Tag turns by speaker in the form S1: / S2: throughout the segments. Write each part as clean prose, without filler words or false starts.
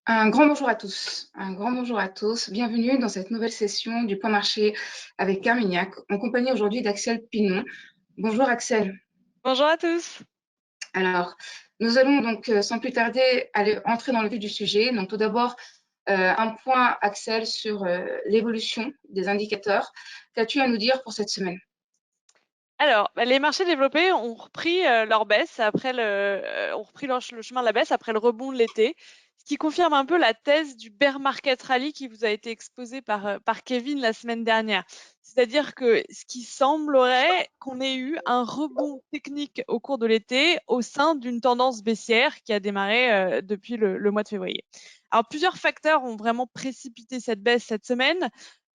S1: Un grand bonjour à tous. Un grand bonjour à tous. Bienvenue dans cette nouvelle session du Point Marché avec Carmignac, en compagnie aujourd'hui d'Axel Pinon. Bonjour Axel.
S2: Bonjour à tous.
S1: Alors, nous allons donc sans plus tarder aller entrer dans le vif du sujet. Donc tout d'abord, un point Axel sur l'évolution des indicateurs. Qu'as-tu à nous dire pour cette semaine?
S2: Alors, les marchés développés ont repris leur baisse ont repris le chemin de la baisse après le rebond de l'été, ce qui confirme un peu la thèse du bear market rally qui vous a été exposée par Kevin la semaine dernière. C'est-à-dire que ce qui semblerait qu'on ait eu un rebond technique au cours de l'été au sein d'une tendance baissière qui a démarré depuis le mois de février. Alors, plusieurs facteurs ont vraiment précipité cette baisse cette semaine.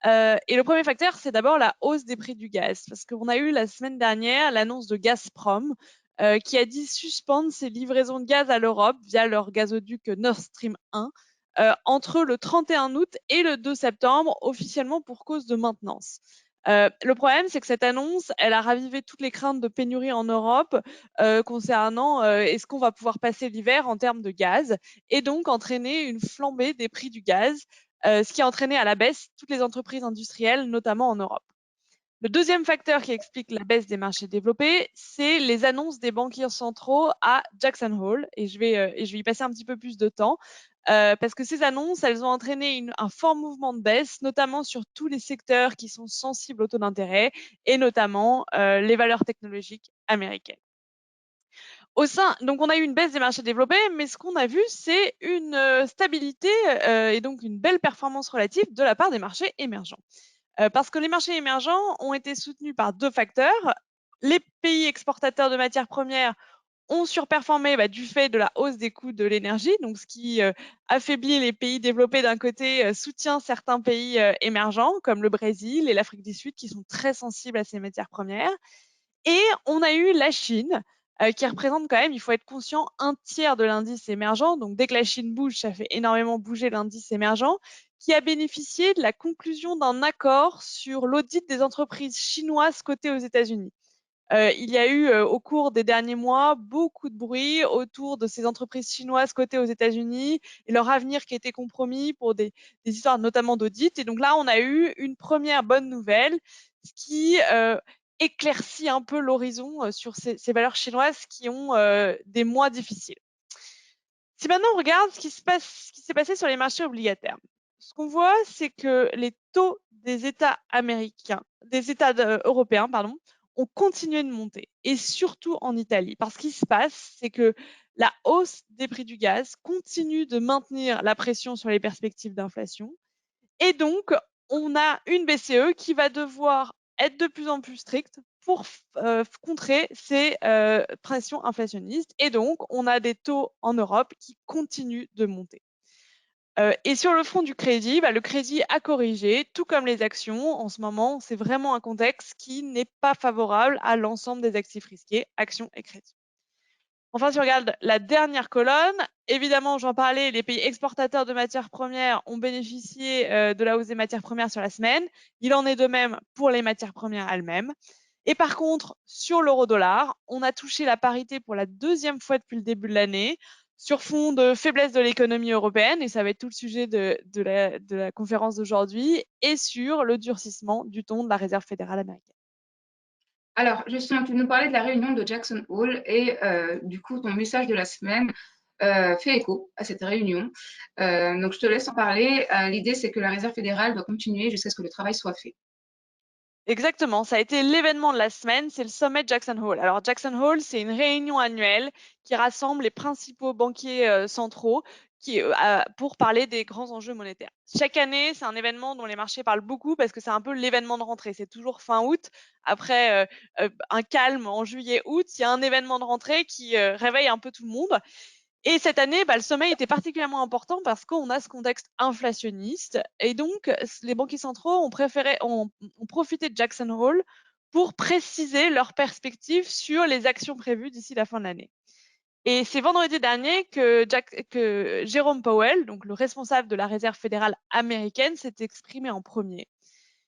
S2: Et le premier facteur, c'est d'abord la hausse des prix du gaz, parce qu'on a eu la semaine dernière l'annonce de Gazprom qui a dit suspendre ses livraisons de gaz à l'Europe via leur gazoduc Nord Stream 1 entre le 31 août et le 2 septembre, officiellement pour cause de maintenance. Le problème, c'est que cette annonce, elle a ravivé toutes les craintes de pénurie en Europe concernant est-ce qu'on va pouvoir passer l'hiver en termes de gaz, et donc entraîner une flambée des prix du gaz, ce qui a entraîné à la baisse toutes les entreprises industrielles, notamment en Europe. Le deuxième facteur qui explique la baisse des marchés développés, c'est les annonces des banquiers centraux à Jackson Hole, et je vais y passer un petit peu plus de temps, parce que ces annonces, elles ont entraîné un fort mouvement de baisse, notamment sur tous les secteurs qui sont sensibles au taux d'intérêt, et notamment les valeurs technologiques américaines. Donc on a eu une baisse des marchés développés, mais ce qu'on a vu, c'est une stabilité et donc une belle performance relative de la part des marchés émergents. Parce que les marchés émergents ont été soutenus par deux facteurs. Les pays exportateurs de matières premières ont surperformé du fait de la hausse des coûts de l'énergie, donc ce qui affaiblit les pays développés d'un côté, soutient certains pays émergents comme le Brésil et l'Afrique du Sud qui sont très sensibles à ces matières premières. Et on a eu la Chine, qui représente quand même, il faut être conscient, un tiers de l'indice émergent. Donc dès que la Chine bouge, ça fait énormément bouger l'indice émergent, qui a bénéficié de la conclusion d'un accord sur l'audit des entreprises chinoises cotées aux États-Unis. Il y a eu au cours des derniers mois beaucoup de bruit autour de ces entreprises chinoises cotées aux États-Unis et leur avenir qui a été compromis pour des histoires notamment d'audit. Et donc là, on a eu une première bonne nouvelle, ce qui éclaircit un peu l'horizon sur ces valeurs chinoises qui ont des mois difficiles. Si maintenant on regarde ce qui s'est passé sur les marchés obligataires, ce qu'on voit, c'est que les taux des États américains, des États européens, pardon, ont continué de monter, et surtout en Italie. Parce qu'il se passe, c'est que la hausse des prix du gaz continue de maintenir la pression sur les perspectives d'inflation, et donc on a une BCE qui va devoir être de plus en plus stricte pour contrer ces pressions inflationnistes. Et donc, on a des taux en Europe qui continuent de monter. Et sur le front du crédit, le crédit a corrigé, tout comme les actions. En ce moment, c'est vraiment un contexte qui n'est pas favorable à l'ensemble des actifs risqués, actions et crédits. Enfin, si on regarde la dernière colonne, évidemment, j'en parlais, les pays exportateurs de matières premières ont bénéficié de la hausse des matières premières sur la semaine. Il en est de même pour les matières premières elles-mêmes. Et par contre, sur l'euro-dollar, on a touché la parité pour la deuxième fois depuis le début de l'année, sur fond de faiblesse de l'économie européenne, et ça va être tout le sujet de la conférence d'aujourd'hui, et sur le durcissement du ton de la Réserve fédérale américaine.
S1: Alors, justement, tu nous parlais de la réunion de Jackson Hole et du coup, ton message de la semaine fait écho à cette réunion. Donc, je te laisse en parler. L'idée, c'est que la Réserve fédérale doit continuer jusqu'à ce que le travail soit fait.
S2: Exactement, ça a été l'événement de la semaine, c'est le sommet Jackson Hole. Alors Jackson Hole, c'est une réunion annuelle qui rassemble les principaux banquiers centraux pour parler des grands enjeux monétaires. Chaque année, c'est un événement dont les marchés parlent beaucoup parce que c'est un peu l'événement de rentrée. C'est toujours fin août, après un calme en juillet-août, il y a un événement de rentrée qui réveille un peu tout le monde. Et cette année, le sommet était particulièrement important parce qu'on a ce contexte inflationniste. Et donc, les banquiers centraux ont profité de Jackson Hole pour préciser leurs perspectives sur les actions prévues d'ici la fin de l'année. Et c'est vendredi dernier que Jérôme Powell, donc le responsable de la Réserve fédérale américaine, s'est exprimé en premier.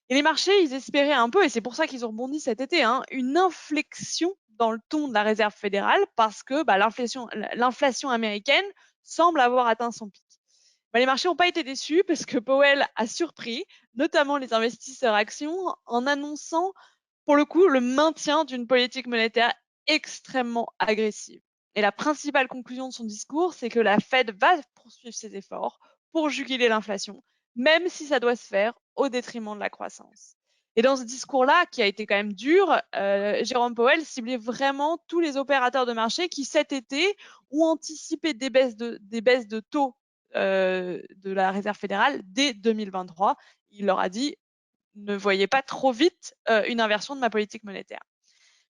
S2: Et les marchés, ils espéraient un peu, et c'est pour ça qu'ils ont rebondi cet été, une inflexion dans le ton de la Réserve fédérale parce que l'inflation américaine semble avoir atteint son pic. Bah, les marchés n'ont pas été déçus parce que Powell a surpris, notamment les investisseurs actions, en annonçant pour le coup le maintien d'une politique monétaire extrêmement agressive. Et la principale conclusion de son discours, c'est que la Fed va poursuivre ses efforts pour juguler l'inflation, même si ça doit se faire au détriment de la croissance. Et dans ce discours-là, qui a été quand même dur, Jérôme Powell ciblait vraiment tous les opérateurs de marché qui, cet été, ont anticipé des baisses de taux de la Réserve fédérale dès 2023. Il leur a dit ne voyez pas trop vite une inversion de ma politique monétaire.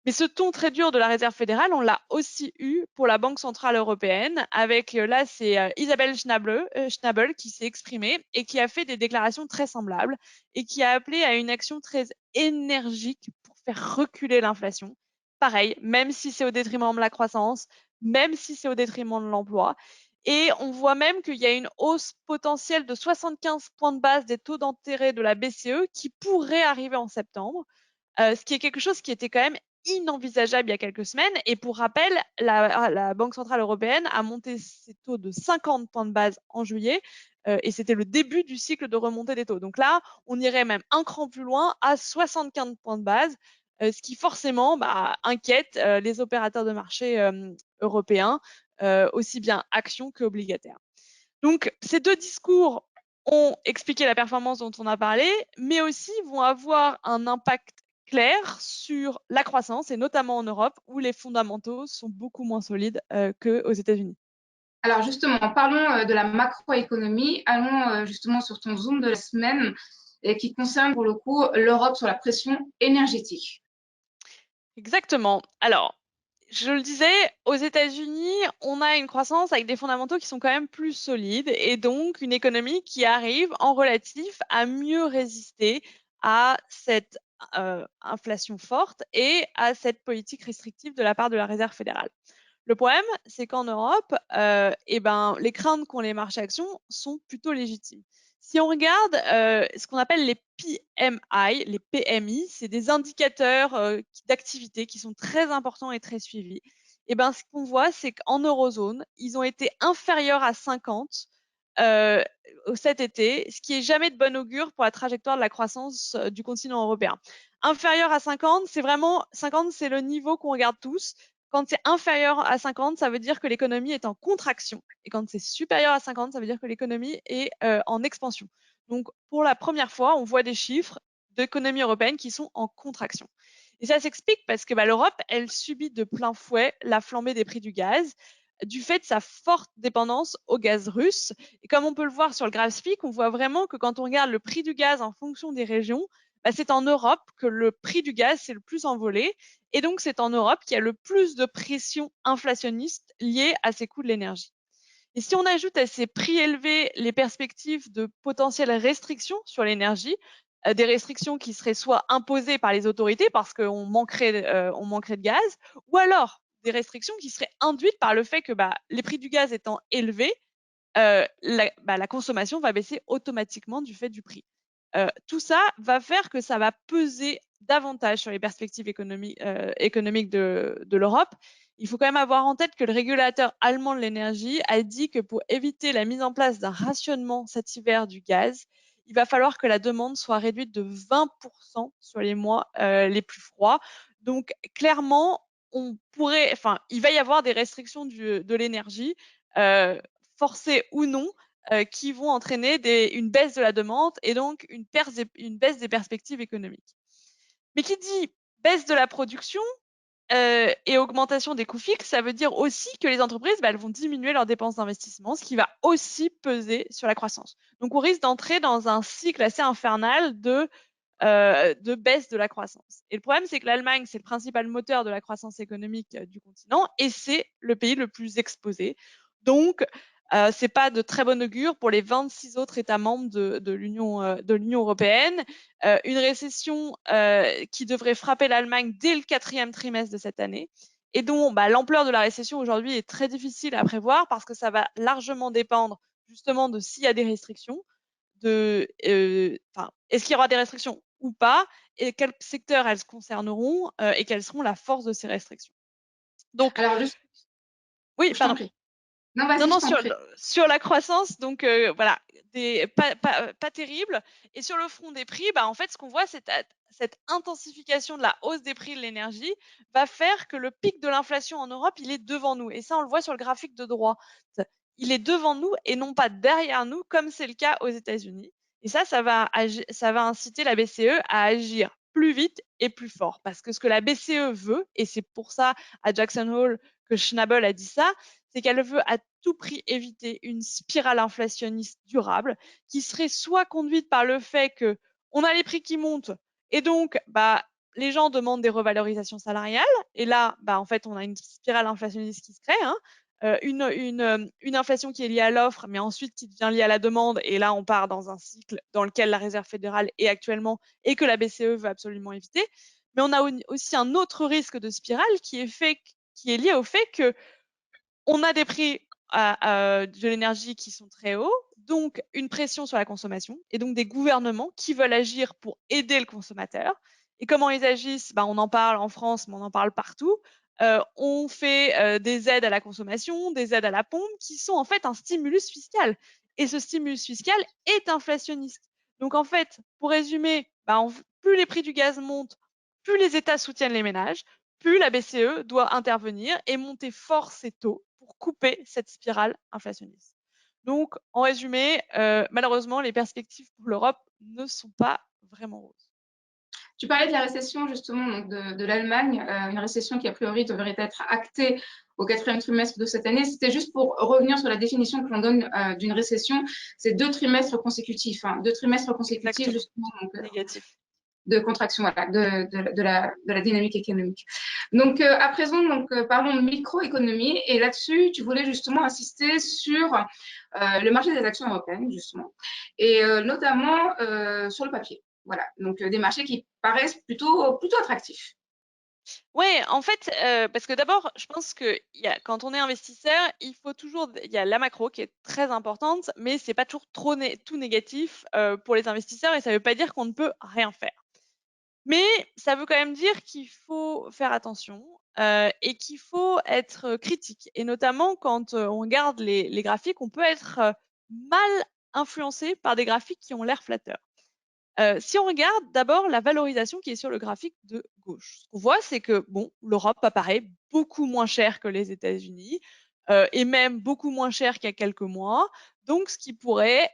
S2: Mais ce ton très dur de la Réserve fédérale, on l'a aussi eu pour la Banque centrale européenne, avec là, c'est Isabelle Schnabel qui s'est exprimée et qui a fait des déclarations très semblables et qui a appelé à une action très énergique pour faire reculer l'inflation. Pareil, même si c'est au détriment de la croissance, même si c'est au détriment de l'emploi. Et on voit même qu'il y a une hausse potentielle de 75 points de base des taux d'intérêt de la BCE qui pourrait arriver en septembre, ce qui est quelque chose qui était quand même inenvisageable il y a quelques semaines. Et pour rappel, la Banque centrale européenne a monté ses taux de 50 points de base en juillet, et c'était le début du cycle de remontée des taux. Donc là, on irait même un cran plus loin à 75 points de base, ce qui forcément inquiète les opérateurs de marché européens, aussi bien actions qu'obligataires. Donc, ces deux discours ont expliqué la performance dont on a parlé, mais aussi vont avoir un impact clair sur la croissance, et notamment en Europe, où les fondamentaux sont beaucoup moins solides qu'aux États-Unis.
S1: Alors justement, parlons de la macroéconomie. Allons justement sur ton zoom de la semaine et qui concerne pour le coup l'Europe sur la pression énergétique.
S2: Exactement. Alors, je le disais, aux États-Unis, on a une croissance avec des fondamentaux qui sont quand même plus solides et donc une économie qui arrive en relatif à mieux résister à cette inflation forte et à cette politique restrictive de la part de la Réserve fédérale. Le problème, c'est qu'en Europe, les craintes qu'ont les marchés actions sont plutôt légitimes. Si on regarde ce qu'on appelle les PMI, les PMI, c'est des indicateurs d'activité qui sont très importants et très suivis. Et ben, ce qu'on voit, c'est qu'en eurozone, ils ont été inférieurs à 50 euh, cet été, ce qui est jamais de bon augure pour la trajectoire de la croissance du continent européen. Inférieur à 50, c'est vraiment 50, c'est le niveau qu'on regarde tous. Quand c'est inférieur à 50, ça veut dire que l'économie est en contraction. Et quand c'est supérieur à 50, ça veut dire que l'économie est en expansion. Donc, pour la première fois, on voit des chiffres d'économie européenne qui sont en contraction. Et ça s'explique parce que l'Europe, elle subit de plein fouet la flambée des prix du gaz du fait de sa forte dépendance au gaz russe. Et comme on peut le voir sur le graphique, on voit vraiment que quand on regarde le prix du gaz en fonction des régions, c'est en Europe que le prix du gaz s'est le plus envolé. Et donc, c'est en Europe qu'il y a le plus de pression inflationniste liée à ces coûts de l'énergie. Et si on ajoute à ces prix élevés les perspectives de potentielles restrictions sur l'énergie, des restrictions qui seraient soit imposées par les autorités parce qu'on manquerait de gaz, ou alors des restrictions qui seraient induites par le fait que les prix du gaz étant élevés, la consommation va baisser automatiquement du fait du prix. Tout ça va faire que ça va peser davantage sur les perspectives économiques de l'Europe. Il faut quand même avoir en tête que le régulateur allemand de l'énergie a dit que pour éviter la mise en place d'un rationnement cet hiver du gaz, il va falloir que la demande soit réduite de 20% sur les mois les plus froids. Donc clairement, il va y avoir des restrictions de l'énergie, forcées ou non, qui vont entraîner une baisse de la demande et donc une baisse des perspectives économiques. Mais qui dit baisse de la production et augmentation des coûts fixes, ça veut dire aussi que les entreprises elles vont diminuer leurs dépenses d'investissement, ce qui va aussi peser sur la croissance. Donc on risque d'entrer dans un cycle assez infernal de baisse de la croissance. Et le problème, c'est que l'Allemagne, c'est le principal moteur de la croissance économique du continent et c'est le pays le plus exposé. Donc, c'est pas de très bon augure pour les 26 autres États membres de l'Union européenne. Une récession qui devrait frapper l'Allemagne dès le 4e trimestre de cette année et dont l'ampleur de la récession aujourd'hui est très difficile à prévoir parce que ça va largement dépendre justement de s'il y a des restrictions, est-ce qu'il y aura des restrictions ou pas, et quels secteurs elles concerneront, et quelles seront la force de ces restrictions. Donc,
S1: Alors juste,
S2: oui,
S1: je t'en
S2: pardon.
S1: prie. Non,
S2: Non,
S1: vas-y, je
S2: non,
S1: t'en prie.
S2: sur la croissance, donc voilà, pas terrible. Et sur le front des prix, bah, en fait, ce qu'on voit, c'est cette intensification de la hausse des prix de l'énergie va faire que le pic de l'inflation en Europe, il est devant nous. Et ça, on le voit sur le graphique de droite. Il est devant nous et non pas derrière nous, comme c'est le cas aux États-Unis. Et ça va inciter la BCE à agir plus vite et plus fort. Parce que ce que la BCE veut, et c'est pour ça à Jackson Hole que Schnabel a dit ça, c'est qu'elle veut à tout prix éviter une spirale inflationniste durable qui serait soit conduite par le fait que on a les prix qui montent et donc bah les gens demandent des revalorisations salariales et là bah en fait on a une spirale inflationniste qui se crée, hein, une inflation qui est liée à l'offre mais ensuite qui devient liée à la demande et là on part dans un cycle dans lequel la Réserve fédérale est actuellement et que la BCE veut absolument éviter. Mais on a aussi un autre risque de spirale qui est lié au fait que on a des prix de l'énergie qui sont très hauts, donc une pression sur la consommation, et donc des gouvernements qui veulent agir pour aider le consommateur. Et comment ils agissent? On en parle en France, mais on en parle partout. On fait des aides à la consommation, des aides à la pompe, qui sont en fait un stimulus fiscal. Et ce stimulus fiscal est inflationniste. Donc en fait, pour résumer, plus les prix du gaz montent, plus les États soutiennent les ménages, plus la BCE doit intervenir et monter fort ses taux pour couper cette spirale inflationniste. Donc, en résumé, malheureusement, les perspectives pour l'Europe ne sont pas vraiment roses.
S1: Tu parlais de la récession justement donc de l'Allemagne, une récession qui a priori devrait être actée au quatrième trimestre de cette année. C'était juste pour revenir sur la définition que l'on donne d'une récession, c'est 2 trimestres consécutifs, hein, 2 trimestres consécutifs
S2: Exactement.
S1: justement donc,
S2: Négatif.
S1: de contraction voilà, de la dynamique économique. Donc à présent, donc, parlons de microéconomie et là-dessus, tu voulais justement insister sur le marché des actions européennes justement et notamment sur le papier. Voilà, donc des marchés qui paraissent plutôt attractifs.
S2: Oui, en fait, parce que d'abord, je pense que quand on est investisseur, il y a la macro qui est très importante, mais c'est pas toujours tout négatif pour les investisseurs et ça veut pas dire qu'on ne peut rien faire. Mais ça veut quand même dire qu'il faut faire attention et qu'il faut être critique. Et notamment quand on regarde les graphiques, on peut être mal influencé par des graphiques qui ont l'air flatteurs. Si on regarde d'abord la valorisation qui est sur le graphique de gauche, ce qu'on voit, c'est que bon, l'Europe apparaît beaucoup moins chère que les États-Unis et même beaucoup moins chère qu'il y a quelques mois. Donc, ce qui pourrait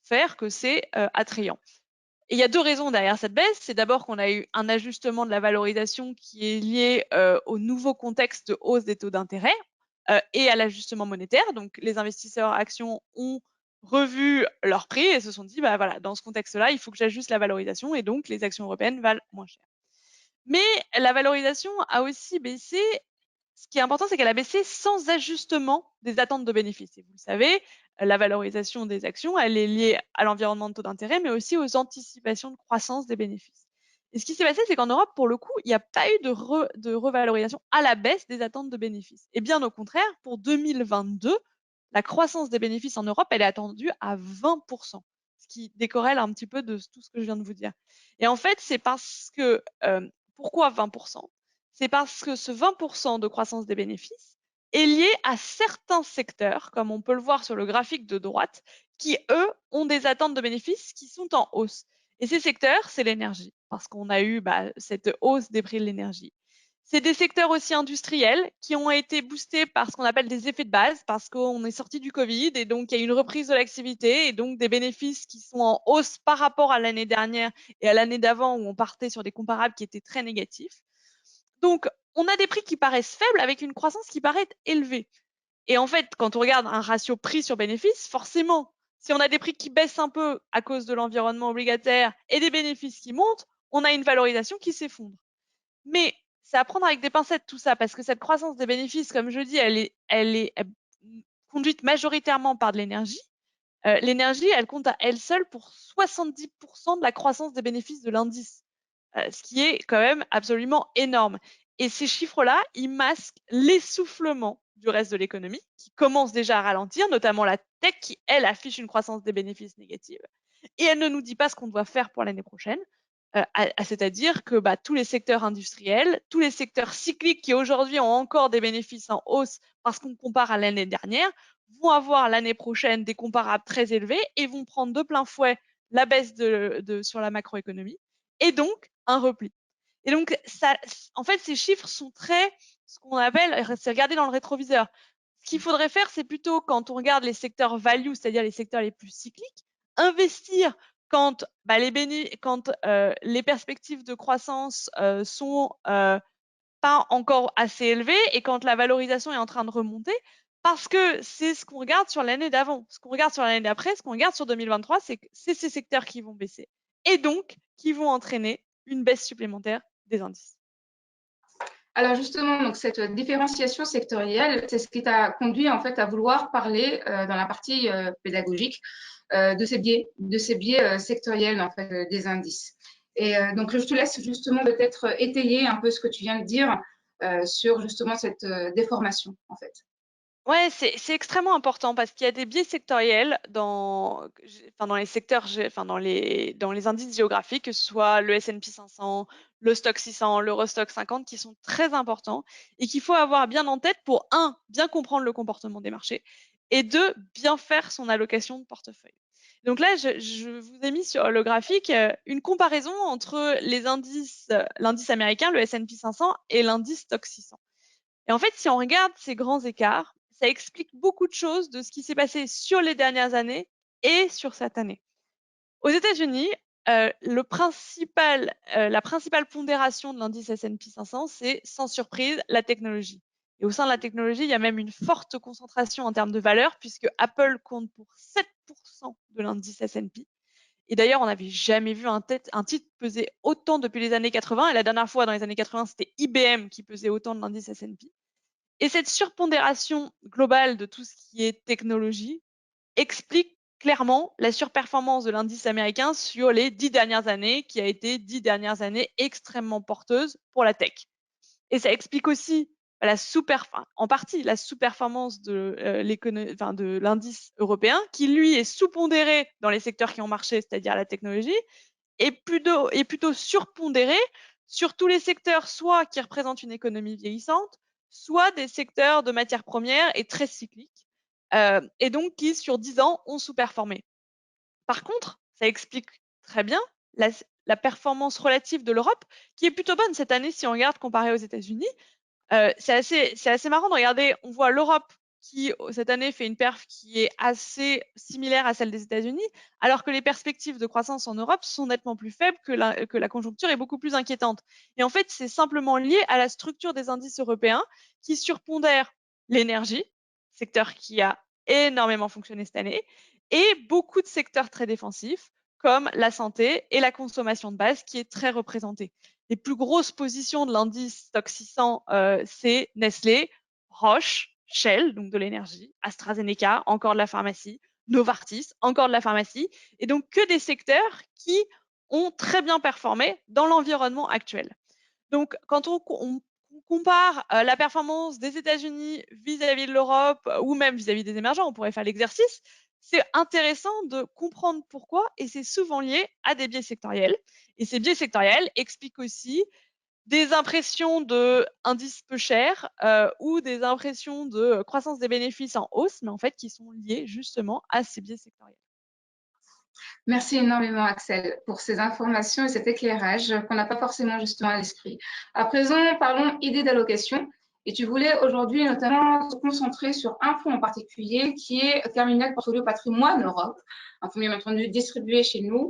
S2: faire que c'est attrayant. Et il y a deux raisons derrière cette baisse. C'est d'abord qu'on a eu un ajustement de la valorisation qui est lié au nouveau contexte de hausse des taux d'intérêt et à l'ajustement monétaire. Donc, les investisseurs actions ont revu leur prix et se sont dit, bah voilà, dans ce contexte-là, il faut que j'ajuste la valorisation et donc les actions européennes valent moins cher. Mais la valorisation a aussi baissé. Ce qui est important, c'est qu'elle a baissé sans ajustement des attentes de bénéfices. Et vous le savez, la valorisation des actions, elle est liée à l'environnement de taux d'intérêt, mais aussi aux anticipations de croissance des bénéfices. Et ce qui s'est passé, c'est qu'en Europe, pour le coup, il n'y a pas eu de revalorisation à la baisse des attentes de bénéfices. Et bien au contraire, pour 2022, la croissance des bénéfices en Europe, elle est attendue à 20%, ce qui décorrèle un petit peu de tout ce que je viens de vous dire. Et en fait, c'est parce que pourquoi 20%? C'est parce que ce 20% de croissance des bénéfices est lié à certains secteurs, comme on peut le voir sur le graphique de droite, qui, eux, ont des attentes de bénéfices qui sont en hausse. Et ces secteurs, c'est l'énergie, parce qu'on a eu cette hausse des prix de l'énergie. C'est des secteurs aussi industriels qui ont été boostés par ce qu'on appelle des effets de base, parce qu'on est sorti du Covid et donc il y a une reprise de l'activité et donc des bénéfices qui sont en hausse par rapport à l'année dernière et à l'année d'avant où on partait sur des comparables qui étaient très négatifs. Donc, on a des prix qui paraissent faibles avec une croissance qui paraît élevée. Et en fait, quand on regarde un ratio prix sur bénéfice, forcément, si on a des prix qui baissent un peu à cause de l'environnement obligataire et des bénéfices qui montent, on a une valorisation qui s'effondre. Mais c'est à prendre avec des pincettes tout ça, parce que cette croissance des bénéfices, comme je dis, elle est conduite majoritairement par de l'énergie. L'énergie, elle compte à elle seule pour 70% de la croissance des bénéfices de l'indice, ce qui est quand même absolument énorme. Et ces chiffres-là, ils masquent l'essoufflement du reste de l'économie, qui commence déjà à ralentir, notamment la tech, qui, elle, affiche une croissance des bénéfices négative. Et elle ne nous dit pas ce qu'on doit faire pour l'année prochaine. C'est-à-dire que tous les secteurs industriels, tous les secteurs cycliques qui aujourd'hui ont encore des bénéfices en hausse parce qu'on compare à l'année dernière, vont avoir l'année prochaine des comparables très élevés et vont prendre de plein fouet la baisse sur la macroéconomie et donc un repli. Et donc, ça, en fait, ces chiffres sont très, ce qu'on appelle, c'est regarder dans le rétroviseur. Ce qu'il faudrait faire, c'est plutôt quand on regarde les secteurs value, c'est-à-dire les secteurs les plus cycliques, investir quand, les perspectives de croissance sont pas encore assez élevées et quand la valorisation est en train de remonter, parce que c'est ce qu'on regarde sur l'année d'avant. Ce qu'on regarde sur l'année d'après, ce qu'on regarde sur 2023, c'est que c'est ces secteurs qui vont baisser et donc qui vont entraîner une baisse supplémentaire des indices.
S1: Alors justement, donc cette différenciation sectorielle, c'est ce qui t'a conduit en fait à vouloir parler dans la partie pédagogique de ces biais sectoriels en fait des indices. Et donc je te laisse justement peut-être étayer un peu ce que tu viens de dire sur justement cette déformation en fait.
S2: Ouais, c'est extrêmement important parce qu'il y a des biais sectoriels dans les secteurs, dans les indices géographiques, que ce soit le S&P 500, le Stock 600, l'Eurostock 50, qui sont très importants et qu'il faut avoir bien en tête pour, un, bien comprendre le comportement des marchés et deux, bien faire son allocation de portefeuille. Donc là, je vous ai mis sur le graphique une comparaison entre les indices, l'indice américain, le S&P 500 et l'indice Stock 600. Et en fait, si on regarde ces grands écarts, ça explique beaucoup de choses de ce qui s'est passé sur les dernières années et sur cette année. Aux États-Unis, la principale pondération de l'indice S&P 500, c'est sans surprise la technologie. Et au sein de la technologie, il y a même une forte concentration en termes de valeur, puisque Apple compte pour 7% de l'indice S&P. Et d'ailleurs, on n'avait jamais vu un titre peser autant depuis les années 80. Et la dernière fois, dans les années 80, c'était IBM qui pesait autant de l'indice S&P. Et cette surpondération globale de tout ce qui est technologie explique clairement la surperformance de l'indice américain sur les 10 dernières années, qui a été 10 dernières années extrêmement porteuses pour la tech. Et ça explique aussi en partie la sous-performance de l'indice européen, qui lui est sous-pondéré dans les secteurs qui ont marché, c'est-à-dire la technologie, et plutôt surpondéré sur tous les secteurs, soit qui représentent une économie vieillissante, soit des secteurs de matières premières et très cycliques, et donc qui, sur 10 ans, ont sous-performé. Par contre, ça explique très bien la performance relative de l'Europe, qui est plutôt bonne cette année si on regarde comparé aux États-Unis. C'est assez marrant de regarder, on voit l'Europe qui, cette année, fait une perf qui est assez similaire à celle des États-Unis, alors que les perspectives de croissance en Europe sont nettement plus faibles, que la conjoncture est beaucoup plus inquiétante. Et en fait, c'est simplement lié à la structure des indices européens qui surpondèrent l'énergie, secteur qui a énormément fonctionné cette année, et beaucoup de secteurs très défensifs, comme la santé et la consommation de base, qui est très représentée. Les plus grosses positions de l'indice Stock 600, c'est Nestlé, Roche, Shell, donc de l'énergie, AstraZeneca, encore de la pharmacie, Novartis, encore de la pharmacie, et donc que des secteurs qui ont très bien performé dans l'environnement actuel. Donc, quand on compare la performance des États-Unis vis-à-vis de l'Europe ou même vis-à-vis des émergents, on pourrait faire l'exercice, c'est intéressant de comprendre pourquoi, et c'est souvent lié à des biais sectoriels. Et ces biais sectoriels expliquent aussi des impressions d'indices peu chers ou des impressions de croissance des bénéfices en hausse, mais en fait qui sont liées justement à ces biais sectoriels.
S1: Merci énormément, Axel, pour ces informations et cet éclairage qu'on n'a pas forcément justement à l'esprit. À présent, parlons idées d'allocation. Et tu voulais aujourd'hui notamment se concentrer sur un fonds en particulier qui est Carmignac Portfolio Patrimoine Europe, un fonds bien entendu distribué chez nous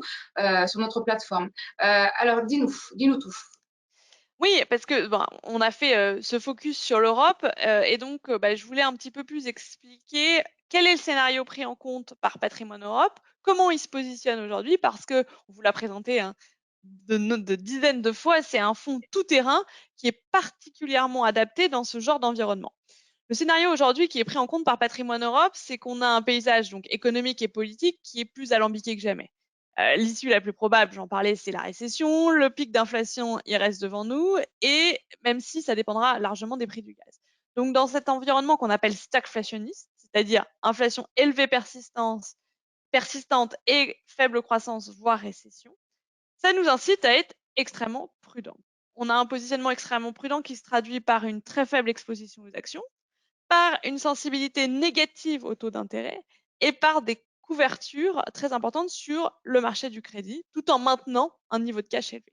S1: sur notre plateforme. Alors, dis-nous tout.
S2: Oui, parce que on a fait ce focus sur l'Europe et donc je voulais un petit peu plus expliquer quel est le scénario pris en compte par Patrimoine Europe, comment il se positionne aujourd'hui, parce que on vous l'a présenté de dizaines de fois, c'est un fonds tout-terrain qui est particulièrement adapté dans ce genre d'environnement. Le scénario aujourd'hui qui est pris en compte par Patrimoine Europe, c'est qu'on a un paysage donc économique et politique qui est plus alambiqué que jamais. L'issue la plus probable, j'en parlais, c'est la récession. Le pic d'inflation, il reste devant nous, et même si ça dépendra largement des prix du gaz. Donc, dans cet environnement qu'on appelle stagflationniste, c'est-à-dire inflation élevée persistante et faible croissance, voire récession, ça nous incite à être extrêmement prudent. On a un positionnement extrêmement prudent qui se traduit par une très faible exposition aux actions, par une sensibilité négative au taux d'intérêt et par des couvertures très importantes sur le marché du crédit, tout en maintenant un niveau de cash élevé.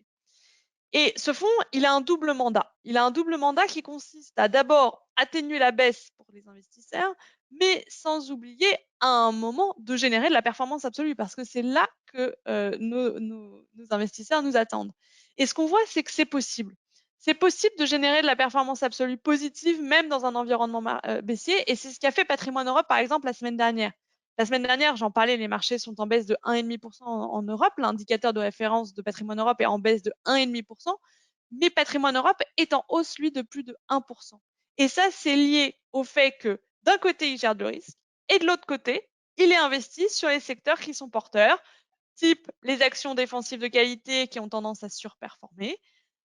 S2: Et ce fonds, il a un double mandat. Il a un double mandat qui consiste à d'abord atténuer la baisse pour les investisseurs, mais sans oublier à un moment de générer de la performance absolue, parce que c'est là que nos investisseurs nous attendent. Et ce qu'on voit, c'est que c'est possible. C'est possible de générer de la performance absolue positive, même dans un environnement baissier, et c'est ce qu'a fait Patrimoine Europe, par exemple, la semaine dernière. La semaine dernière, j'en parlais, les marchés sont en baisse de 1,5% en Europe. L'indicateur de référence de Patrimoine Europe est en baisse de 1,5%, mais Patrimoine Europe est en hausse, lui, de plus de 1%. Et ça, c'est lié au fait que d'un côté, il gère le risque, et de l'autre côté, il est investi sur les secteurs qui sont porteurs, type les actions défensives de qualité qui ont tendance à surperformer,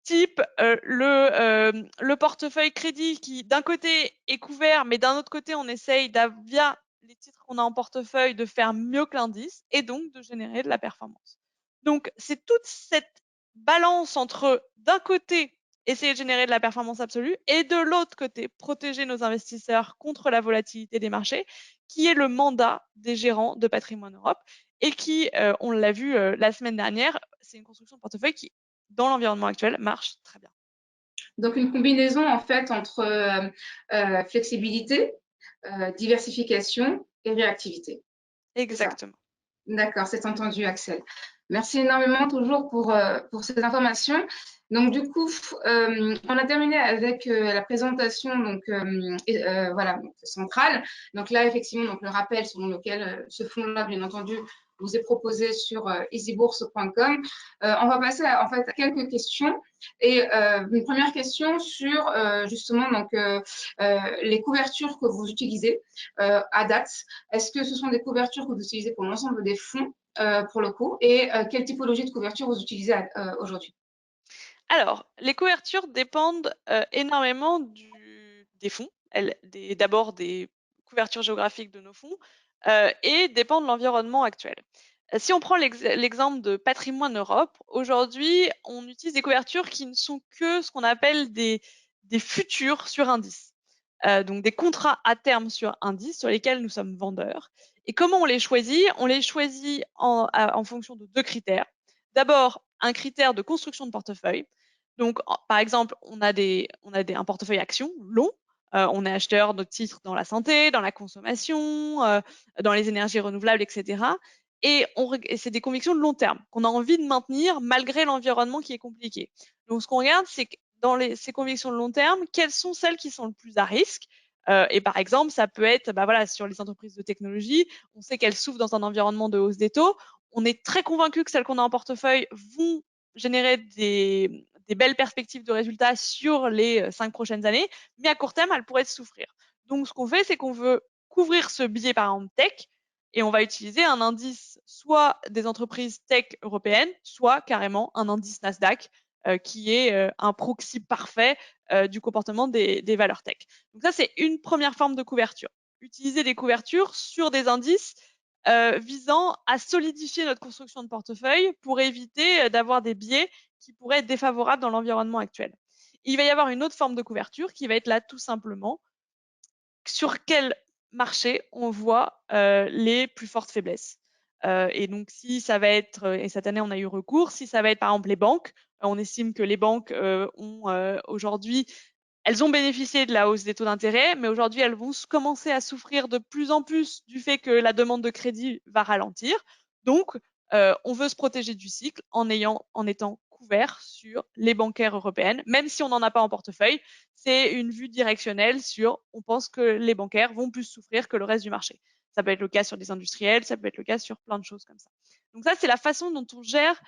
S2: type le portefeuille crédit qui d'un côté est couvert, mais d'un autre côté on essaye via les titres qu'on a en portefeuille de faire mieux que l'indice et donc de générer de la performance. Donc c'est toute cette balance entre d'un côté essayer de générer de la performance absolue et de l'autre côté protéger nos investisseurs contre la volatilité des marchés qui est le mandat des gérants de Patrimoine Europe et qui, on l'a vu la semaine dernière, c'est une construction de portefeuille qui dans l'environnement actuel, marche très bien.
S1: Donc, une combinaison en fait entre flexibilité, diversification et réactivité. C'est ça.
S2: Exactement.
S1: D'accord, c'est entendu, Axel. Merci énormément toujours pour ces informations. Donc, du coup, on a terminé avec la présentation donc, voilà, centrale. Donc là, effectivement, donc, le rappel selon lequel ce fonds-là, bien entendu, vous est proposé sur easybourse.com. On va passer en fait, à quelques questions. Et une première question sur justement donc, les couvertures que vous utilisez à date. Est-ce que ce sont des couvertures que vous utilisez pour l'ensemble des fonds pour le coup et quelle typologie de couverture vous utilisez aujourd'hui?
S2: Alors, les couvertures dépendent énormément des fonds, d'abord des couvertures géographiques de nos fonds, et dépendent de l'environnement actuel. Si on prend l'exemple de Patrimoine Europe, aujourd'hui, on utilise des couvertures qui ne sont que ce qu'on appelle des futurs sur indice. Donc des contrats à terme sur indice sur lesquels nous sommes vendeurs. Et comment on les choisit? On les choisit en fonction de deux critères. D'abord, un critère de construction de portefeuille. Donc, par exemple, on a un portefeuille action long. On est acheteur de titres dans la santé, dans la consommation, dans les énergies renouvelables, etc. Et c'est des convictions de long terme qu'on a envie de maintenir malgré l'environnement qui est compliqué. Donc, ce qu'on regarde, c'est que dans ces convictions de long terme, quelles sont celles qui sont le plus à risque? Et par exemple, ça peut être voilà, sur les entreprises de technologie, on sait qu'elles souffrent dans un environnement de hausse des taux. On est très convaincu que celles qu'on a en portefeuille vont générer des belles perspectives de résultats sur les 5 prochaines années, mais à court terme, elles pourraient souffrir. Donc, ce qu'on fait, c'est qu'on veut couvrir ce biais, par exemple, tech, et on va utiliser un indice soit des entreprises tech européennes, soit carrément un indice Nasdaq, qui est un proxy parfait du comportement des valeurs tech. Donc ça, c'est une première forme de couverture. Utiliser des couvertures sur des indices visant à solidifier notre construction de portefeuille pour éviter d'avoir des biais qui pourraient être défavorables dans l'environnement actuel. Il va y avoir une autre forme de couverture qui va être là tout simplement sur quel marché on voit les plus fortes faiblesses. Et donc, si ça va être, et cette année on a eu recours, si ça va être par exemple les banques, on estime que les banques ont aujourd'hui, elles ont bénéficié de la hausse des taux d'intérêt, mais aujourd'hui elles vont commencer à souffrir de plus en plus du fait que la demande de crédit va ralentir. Donc, on veut se protéger du cycle en étant couvert sur les bancaires européennes, même si on n'en a pas en portefeuille. C'est une vue directionnelle sur, on pense que les bancaires vont plus souffrir que le reste du marché. Ça peut être le cas sur des industriels, ça peut être le cas sur plein de choses comme ça. Donc ça, c'est la façon dont on gère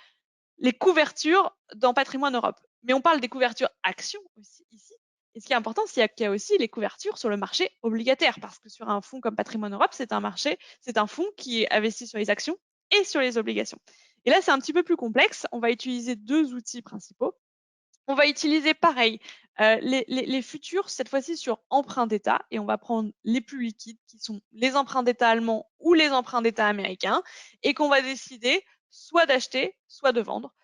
S2: les couvertures dans Patrimoine Europe. Mais on parle des couvertures actions aussi ici. Et ce qui est important, c'est qu'il y a aussi les couvertures sur le marché obligataire, parce que sur un fonds comme Patrimoine Europe, c'est un fonds qui est investi sur les actions et sur les obligations. Et là, c'est un petit peu plus complexe. On va utiliser deux outils principaux. On va utiliser pareil les futurs, cette fois-ci sur emprunts d'État, et on va prendre les plus liquides, qui sont les emprunts d'État allemands ou les emprunts d'État américains, et qu'on va décider soit d'acheter, soit de vendre.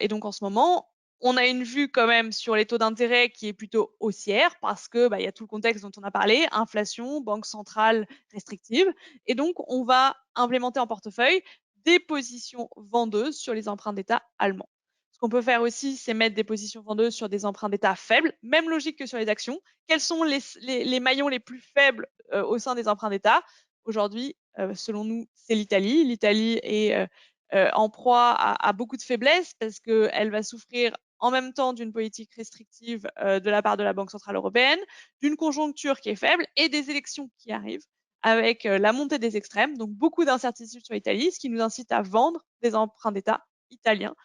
S2: Et donc en ce moment, On a une vue quand même sur les taux d'intérêt qui est plutôt haussière parce que y a tout le contexte dont on a parlé, inflation, banque centrale restrictive. Et donc, on va implémenter en portefeuille des positions vendeuses sur les emprunts d'État allemands. Ce qu'on peut faire aussi, c'est mettre des positions vendeuses sur des emprunts d'État faibles, même logique que sur les actions. Quels sont les maillons les plus faibles au sein des emprunts d'État? Aujourd'hui, selon nous, c'est l'Italie. L'Italie est en proie à beaucoup de faiblesses parce qu'elle va souffrir en même temps d'une politique restrictive de la part de la Banque centrale européenne, d'une conjoncture qui est faible et des élections qui arrivent avec la montée des extrêmes, donc beaucoup d'incertitudes sur l'Italie, ce qui nous incite à vendre des emprunts d'État italiens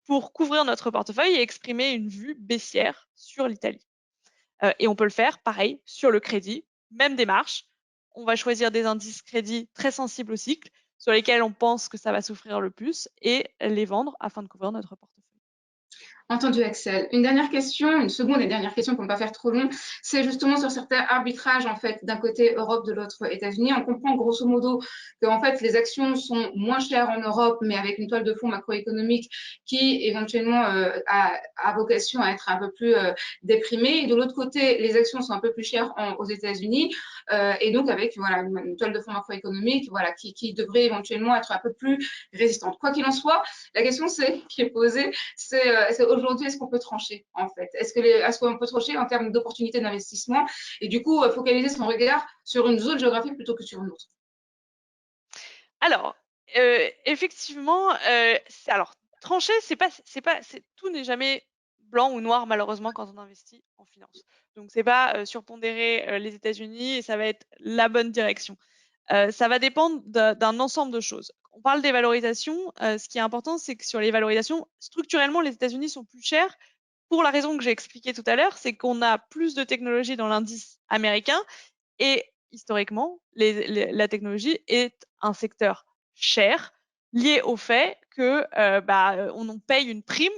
S2: pour couvrir notre portefeuille et exprimer une vue baissière sur l'Italie. Et on peut le faire, pareil, sur le crédit, même démarche. On va choisir des indices crédits très sensibles au cycle, sur lesquels on pense que ça va souffrir le plus, et les vendre afin de couvrir notre portefeuille.
S1: Entendu, Axel. Une dernière question, une seconde et dernière question pour ne pas faire trop long, c'est justement sur certains arbitrages, en fait, d'un côté Europe, de l'autre États-Unis. On comprend grosso modo que, en fait, les actions sont moins chères en Europe, mais avec une toile de fond macroéconomique qui, éventuellement, a vocation à être un peu plus déprimée. Et de l'autre côté, les actions sont un peu plus chères aux États-Unis, et donc avec, voilà, une toile de fond macroéconomique, voilà, qui devrait éventuellement être un peu plus résistante. Quoi qu'il en soit, la question qui est posée, c'est aujourd'hui, est-ce qu'on peut trancher, en fait? Est-ce qu'on peut trancher en termes d'opportunités d'investissement et du coup, focaliser son regard sur une zone géographique plutôt que sur une autre?
S2: Alors, effectivement, alors trancher, tout n'est jamais blanc ou noir malheureusement quand on investit en finance. Donc c'est pas surpondérer les États-Unis et ça va être la bonne direction. Ça va dépendre d'un ensemble de choses. On parle des valorisations. Ce qui est important, c'est que sur les valorisations, structurellement, les États-Unis sont plus chers pour la raison que j'ai expliquée tout à l'heure, c'est qu'on a plus de technologie dans l'indice américain et historiquement, la technologie est un secteur cher lié au fait que on en paye une prime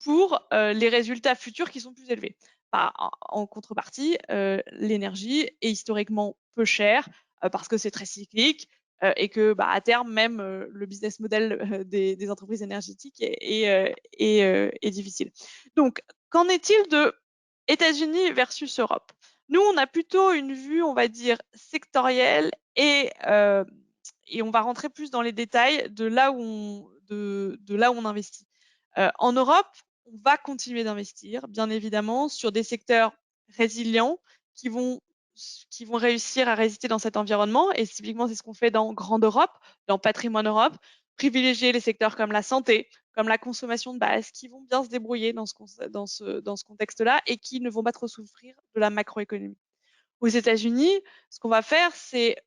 S2: pour les résultats futurs qui sont plus élevés. En contrepartie, l'énergie est historiquement peu chère parce que c'est très cyclique et que à terme même le business model des entreprises énergétiques est difficile. Donc, qu'en est-il de États-Unis versus Europe? Nous, on a plutôt une vue, on va dire, sectorielle et on va rentrer plus dans les détails de là où on investit. En Europe, on va continuer d'investir, bien évidemment, sur des secteurs résilients qui vont réussir à résister dans cet environnement. Et typiquement, c'est ce qu'on fait dans Grande Europe, dans Patrimoine Europe, privilégier les secteurs comme la santé, comme la consommation de base, qui vont bien se débrouiller dans ce contexte-là et qui ne vont pas trop souffrir de la macroéconomie. Aux États-Unis, ce qu'on va faire, c'est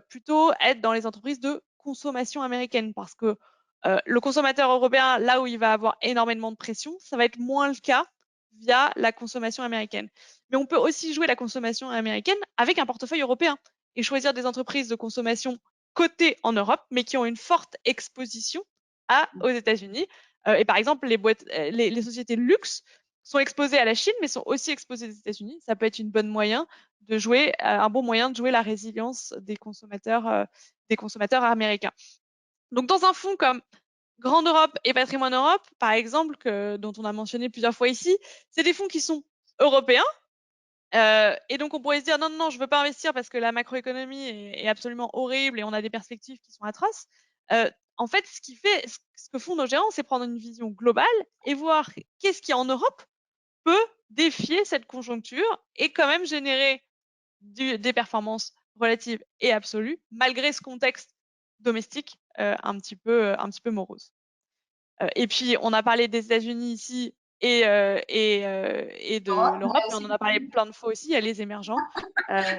S2: plutôt être dans les entreprises de consommation américaine parce que le consommateur européen, là où il va avoir énormément de pression, ça va être moins le cas via la consommation américaine. Mais on peut aussi jouer la consommation américaine avec un portefeuille européen et choisir des entreprises de consommation cotées en Europe, mais qui ont une forte exposition aux États-Unis. Et par exemple, les sociétés de luxe sont exposées à la Chine, mais sont aussi exposées aux États-Unis. Ça peut être un bon moyen de jouer la résilience des consommateurs américains. Donc, dans un fonds comme Grande Europe et Patrimoine Europe, par exemple, dont on a mentionné plusieurs fois ici, c'est des fonds qui sont européens. Et donc, on pourrait se dire non, non, je ne veux pas investir parce que la macroéconomie est absolument horrible et on a des perspectives qui sont atroces. En fait, ce que font nos gérants, c'est prendre une vision globale et voir qu'est-ce qui en Europe peut défier cette conjoncture et quand même générer des performances relatives et absolues, malgré ce contexte domestique un petit peu morose. Et puis, on a parlé des États-Unis ici et de
S1: Europe,
S2: l'Europe,
S1: mais
S2: mais on
S1: aussi
S2: en a parlé plein de fois aussi, il y a les émergents.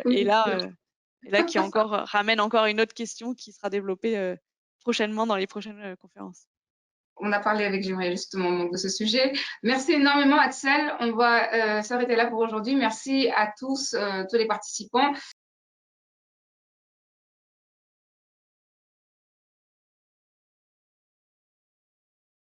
S1: oui,
S2: Et
S1: bien sûr.
S2: là, qui ramène encore une autre question qui sera développée prochainement dans les prochaines conférences.
S1: On a parlé avec Juré justement donc, de ce sujet. Merci énormément, Axel. On va s'arrêter là pour aujourd'hui. Merci à tous les participants.